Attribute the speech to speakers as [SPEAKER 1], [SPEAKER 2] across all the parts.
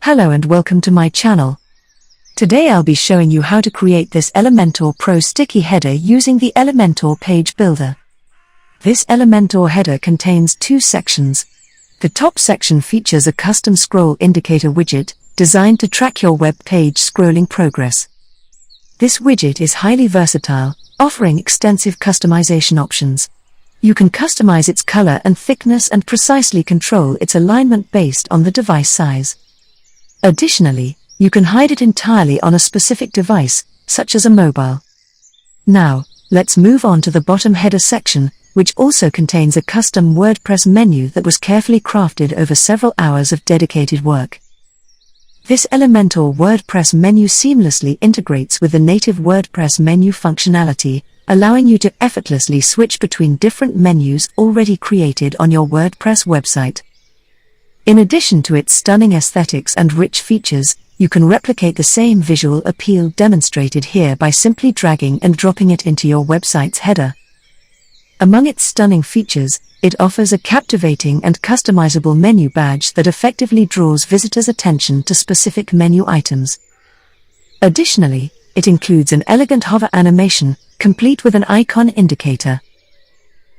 [SPEAKER 1] Hello and welcome to my channel. Today I'll be showing you how to create this Elementor Pro sticky header using the Elementor page builder. This Elementor header contains two sections. The top section features a custom scroll indicator widget designed to track your web page scrolling progress. This widget is highly versatile, offering extensive customization options. You can customize its color and thickness and precisely control its alignment based on the device size. Additionally, you can hide it entirely on a specific device, such as a mobile. Now, let's move on to the bottom header section, which also contains a custom WordPress menu that was carefully crafted over several hours of dedicated work. This Elementor WordPress menu seamlessly integrates with the native WordPress menu functionality, allowing you to effortlessly switch between different menus already created on your WordPress website. In addition to its stunning aesthetics and rich features, you can replicate the same visual appeal demonstrated here by simply dragging and dropping it into your website's header. Among its stunning features, it offers a captivating and customizable menu badge that effectively draws visitors' attention to specific menu items. Additionally, it includes an elegant hover animation, complete with an icon indicator.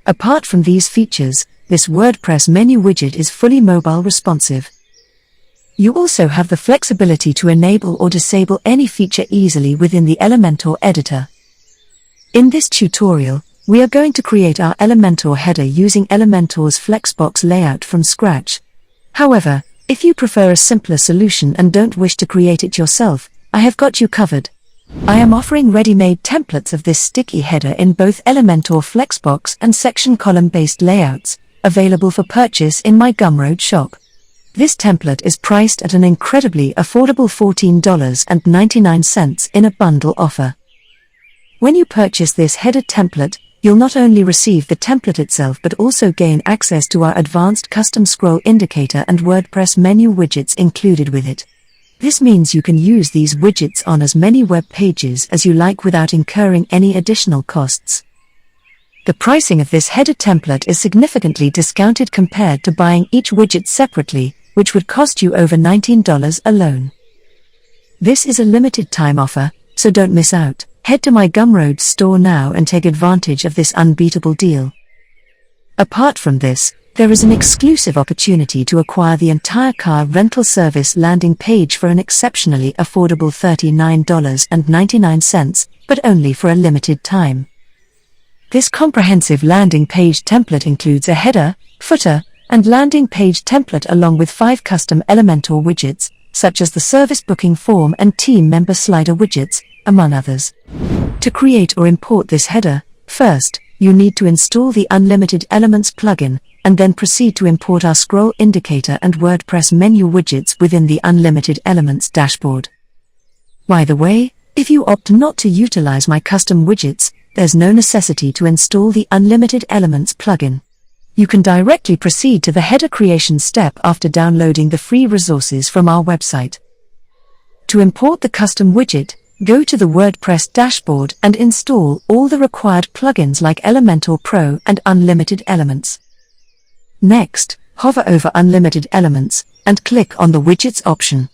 [SPEAKER 1] Apart from these features, this WordPress menu widget is fully mobile responsive. You also have the flexibility to enable or disable any feature easily within the Elementor editor. In this tutorial, we are going to create our Elementor header using Elementor's Flexbox layout from scratch. However, if you prefer a simpler solution and don't wish to create it yourself, I have got you covered. I am offering ready-made templates of this sticky header in both Elementor Flexbox and section column-based layouts, available for purchase in my Gumroad shop. This template is priced at an incredibly affordable $14.99 in a bundle offer. When you purchase this header template, you'll not only receive the template itself but also gain access to our advanced custom scroll indicator and WordPress menu widgets included with it. This means you can use these widgets on as many web pages as you like without incurring any additional costs. The pricing of this header template is significantly discounted compared to buying each widget separately, which would cost you over $19 alone. This is a limited time offer, so don't miss out. Head to my Gumroad store now and take advantage of this unbeatable deal. Apart from this, there is an exclusive opportunity to acquire the entire car rental service landing page for an exceptionally affordable $39.99, but only for a limited time. This comprehensive landing page template includes a header, footer, and landing page template along with 5 custom Elementor widgets, such as the service booking form and team member slider widgets, among others. To create or import this header, first, you need to install the Unlimited Elements plugin, and then proceed to import our scroll indicator and WordPress menu widgets within the Unlimited Elements dashboard. By the way, if you opt not to utilize my custom widgets, there's no necessity to install the Unlimited Elements plugin. You can directly proceed to the header creation step after downloading the free resources from our website. To import the custom widget, go to the WordPress dashboard and install all the required plugins like Elementor Pro and Unlimited Elements. Next, hover over Unlimited Elements and click on the Widgets option.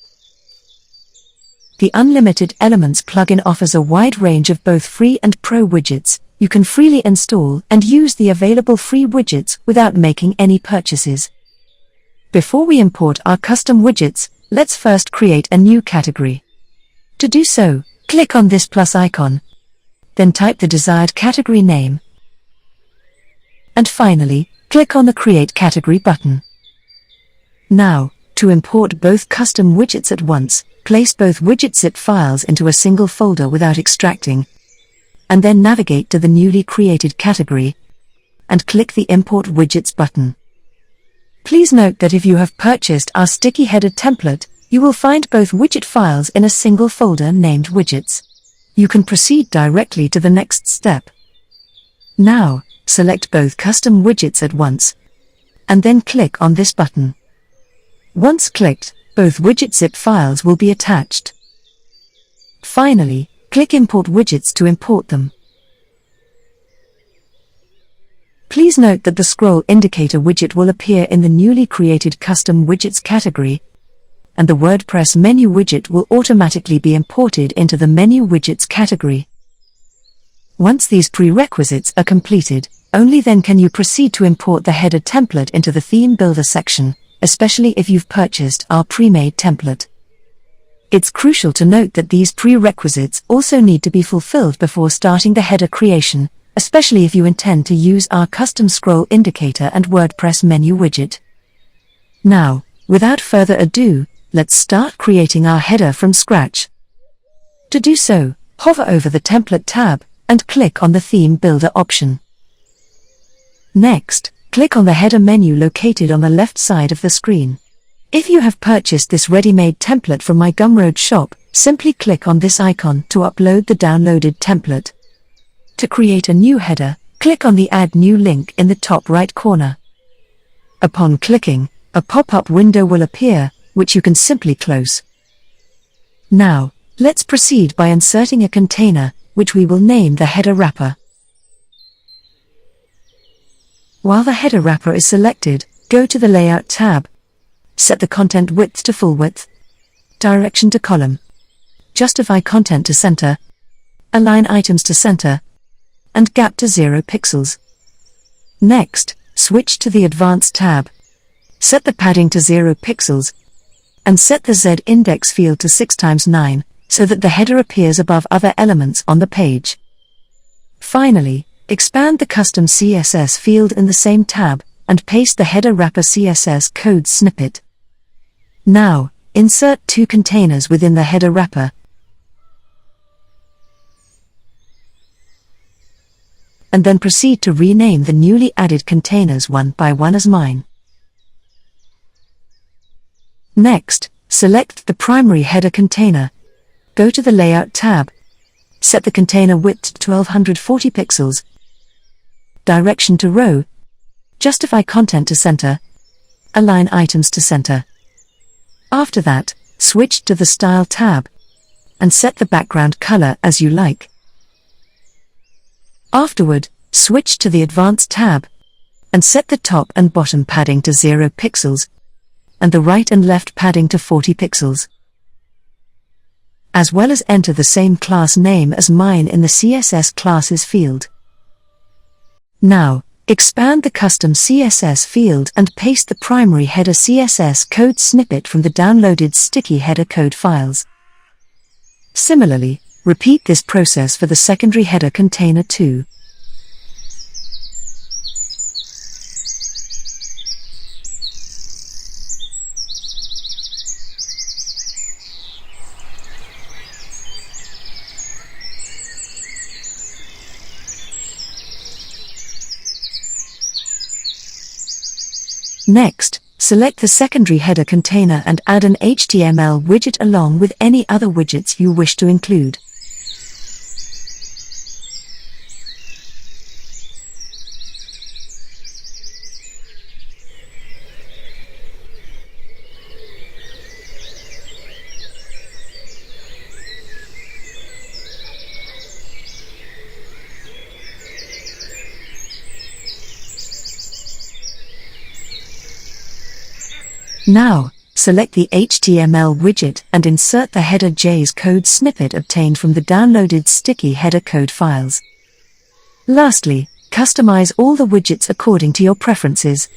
[SPEAKER 1] The Unlimited Elements plugin offers a wide range of both free and pro widgets. You can freely install and use the available free widgets without making any purchases. Before we import our custom widgets, let's first create a new category. To do so, click on this plus icon, then type the desired category name, and finally, click on the Create Category button. Now, to import both custom widgets at once, place both widget zip files into a single folder without extracting, and then navigate to the newly created category, and click the Import Widgets button. Please note that if you have purchased our sticky header template, you will find both widget files in a single folder named Widgets. You can proceed directly to the next step. Now, select both custom widgets at once, and then click on this button. Once clicked, both widget zip files will be attached. Finally, click Import Widgets to import them. Please note that the scroll indicator widget will appear in the newly created Custom Widgets category, and the WordPress menu widget will automatically be imported into the menu widgets category. Once these prerequisites are completed, only then can you proceed to import the header template into the theme builder section, especially if you've purchased our pre-made template. It's crucial to note that these prerequisites also need to be fulfilled before starting the header creation, especially if you intend to use our custom scroll indicator and WordPress menu widget. Now, without further ado, let's start creating our header from scratch. To do so, hover over the Template tab and click on the Theme Builder option. Next, click on the header menu located on the left side of the screen. If you have purchased this ready-made template from my Gumroad shop, simply click on this icon to upload the downloaded template. To create a new header, click on the Add New link in the top right corner. Upon clicking, a pop-up window will appear, which you can simply close. Now, let's proceed by inserting a container, which we will name the header wrapper. While the header wrapper is selected, go to the Layout tab. Set the content width to full width, direction to column, justify content to center, align items to center, and gap to 0 pixels. Next, switch to the Advanced tab. Set the padding to 0 pixels, and set the Z index field to 6x9, so that the header appears above other elements on the page. Finally, expand the custom CSS field in the same tab, and paste the header wrapper CSS code snippet. Now, insert 2 containers within the header wrapper, and then proceed to rename the newly added containers one by one as mine. Next, select the primary header container. Go to the Layout tab. Set the container width to 1240 pixels, direction to row, justify content to center, align items to center. After that, switch to the Style tab, and set the background color as you like. Afterward, switch to the Advanced tab, and set the top and bottom padding to 0 pixels, and the right and left padding to 40 pixels. As well as enter the same class name as mine in the CSS classes field. Now, expand the custom CSS field and paste the primary header CSS code snippet from the downloaded sticky header code files. Similarly, repeat this process for the secondary header container too. Next, select the secondary header container and add an HTML widget along with any other widgets you wish to include. Now, select the HTML widget and insert the header JS code snippet obtained from the downloaded sticky header code files. Lastly, customize all the widgets according to your preferences.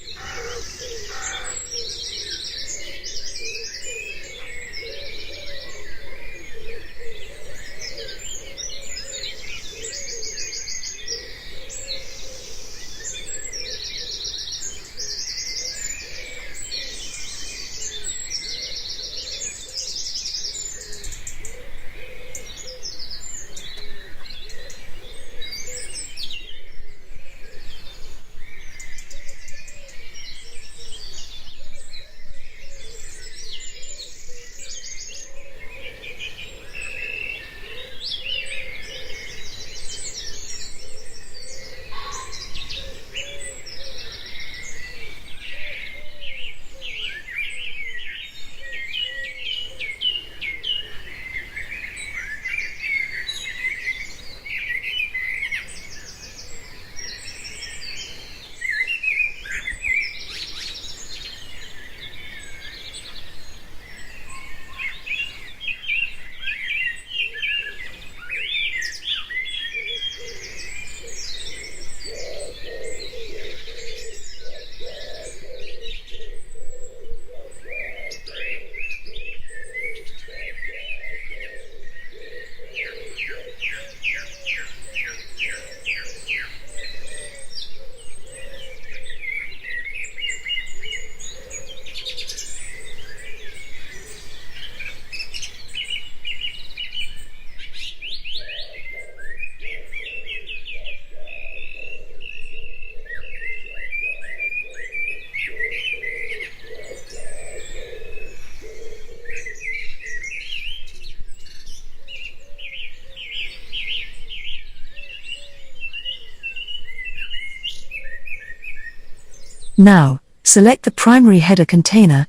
[SPEAKER 1] Now, select the primary header container,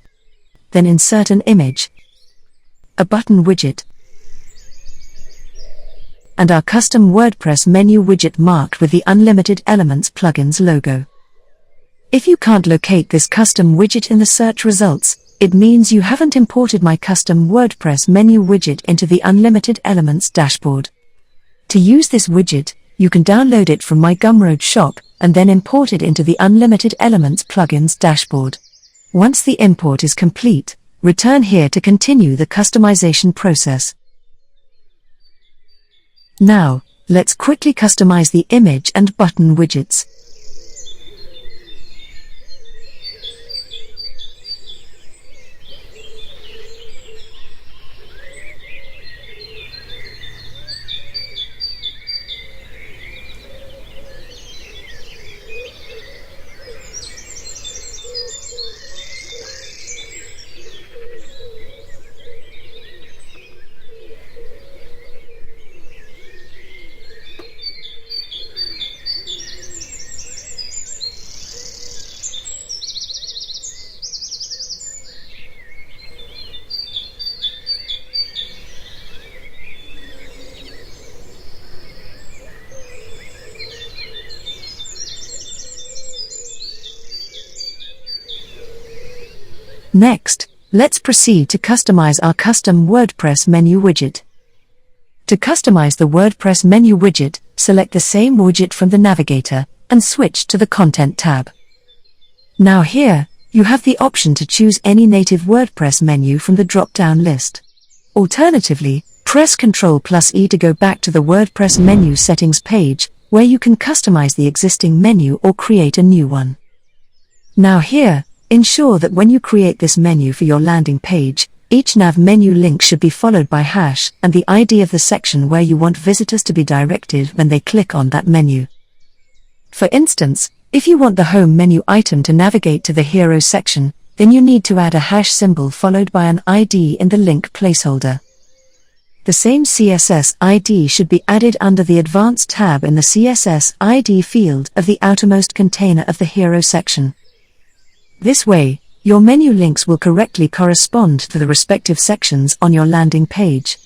[SPEAKER 1] then insert an image, a button widget, and our custom WordPress menu widget marked with the Unlimited Elements plugins logo. If you can't locate this custom widget in the search results, it means you haven't imported my custom WordPress menu widget into the Unlimited Elements dashboard. To use this widget, you can download it from my Gumroad shop and then import it into the Unlimited Elements plugins dashboard. Once the import is complete, return here to continue the customization process. Now, let's quickly customize the image and button widgets. Next, let's proceed to customize our custom WordPress menu widget. To customize the WordPress menu widget, select the same widget from the navigator and switch to the Content tab. Now here, you have the option to choose any native WordPress menu from the drop-down list. Alternatively, press Ctrl+E to go back to the WordPress menu settings page, where you can customize the existing menu or create a new one. Now here, ensure that when you create this menu for your landing page, each nav menu link should be followed by hash and the ID of the section where you want visitors to be directed when they click on that menu. For instance, if you want the home menu item to navigate to the hero section, then you need to add a hash symbol followed by an ID in the link placeholder. The same CSS ID should be added under the Advanced tab in the CSS ID field of the outermost container of the hero section. This way, your menu links will correctly correspond to the respective sections on your landing page.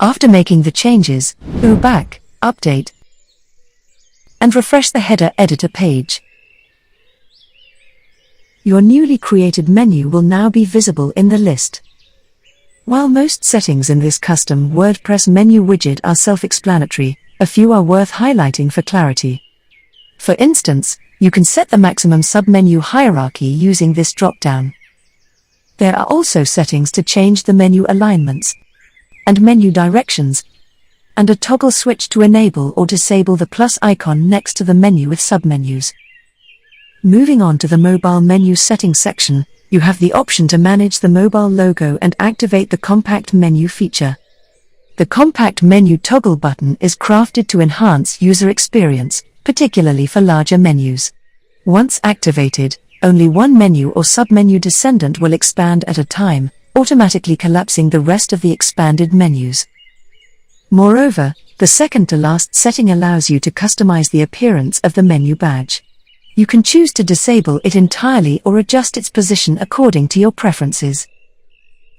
[SPEAKER 1] After making the changes, go back, update, and refresh the header editor page. Your newly created menu will now be visible in the list. While most settings in this custom WordPress menu widget are self-explanatory, a few are worth highlighting for clarity. For instance, you can set the maximum submenu hierarchy using this drop-down. There are also settings to change the menu alignments and menu directions, and a toggle switch to enable or disable the plus icon next to the menu with submenus. Moving on to the mobile menu settings section, you have the option to manage the mobile logo and activate the compact menu feature. The compact menu toggle button is crafted to enhance user experience, particularly for larger menus. Once activated, only one menu or submenu descendant will expand at a time, automatically collapsing the rest of the expanded menus. Moreover, the second-to-last setting allows you to customize the appearance of the menu badge. You can choose to disable it entirely or adjust its position according to your preferences.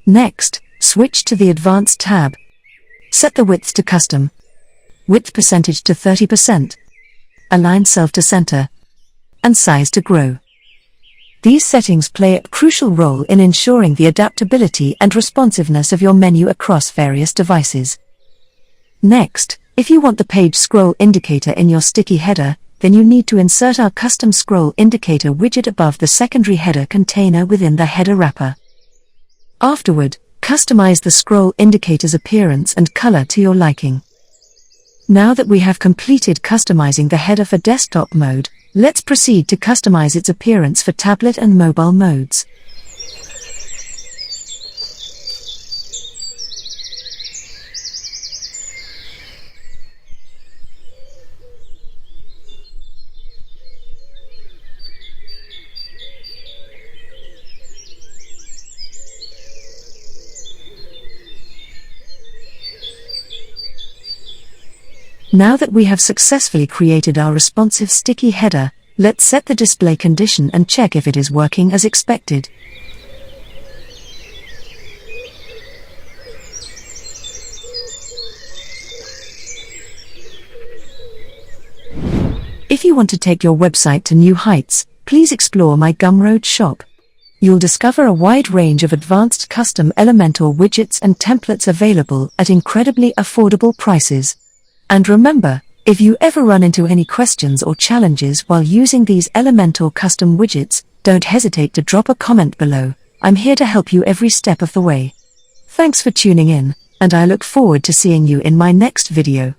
[SPEAKER 1] Next, switch to the Advanced tab. Set the width to custom, width percentage to 30%, align self to center, and size to grow. These settings play a crucial role in ensuring the adaptability and responsiveness of your menu across various devices. Next, if you want the page scroll indicator in your sticky header, then you need to insert our custom scroll indicator widget above the secondary header container within the header wrapper. Afterward, customize the scroll indicator's appearance and color to your liking. Now that we have completed customizing the header for desktop mode, let's proceed to customize its appearance for tablet and mobile modes. Now that we have successfully created our responsive sticky header, let's set the display condition and check if it is working as expected. If you want to take your website to new heights, please explore my Gumroad shop. You'll discover a wide range of advanced custom Elementor widgets and templates available at incredibly affordable prices. And remember, if you ever run into any questions or challenges while using these Elementor custom widgets, don't hesitate to drop a comment below. I'm here to help you every step of the way. Thanks for tuning in, and I look forward to seeing you in my next video.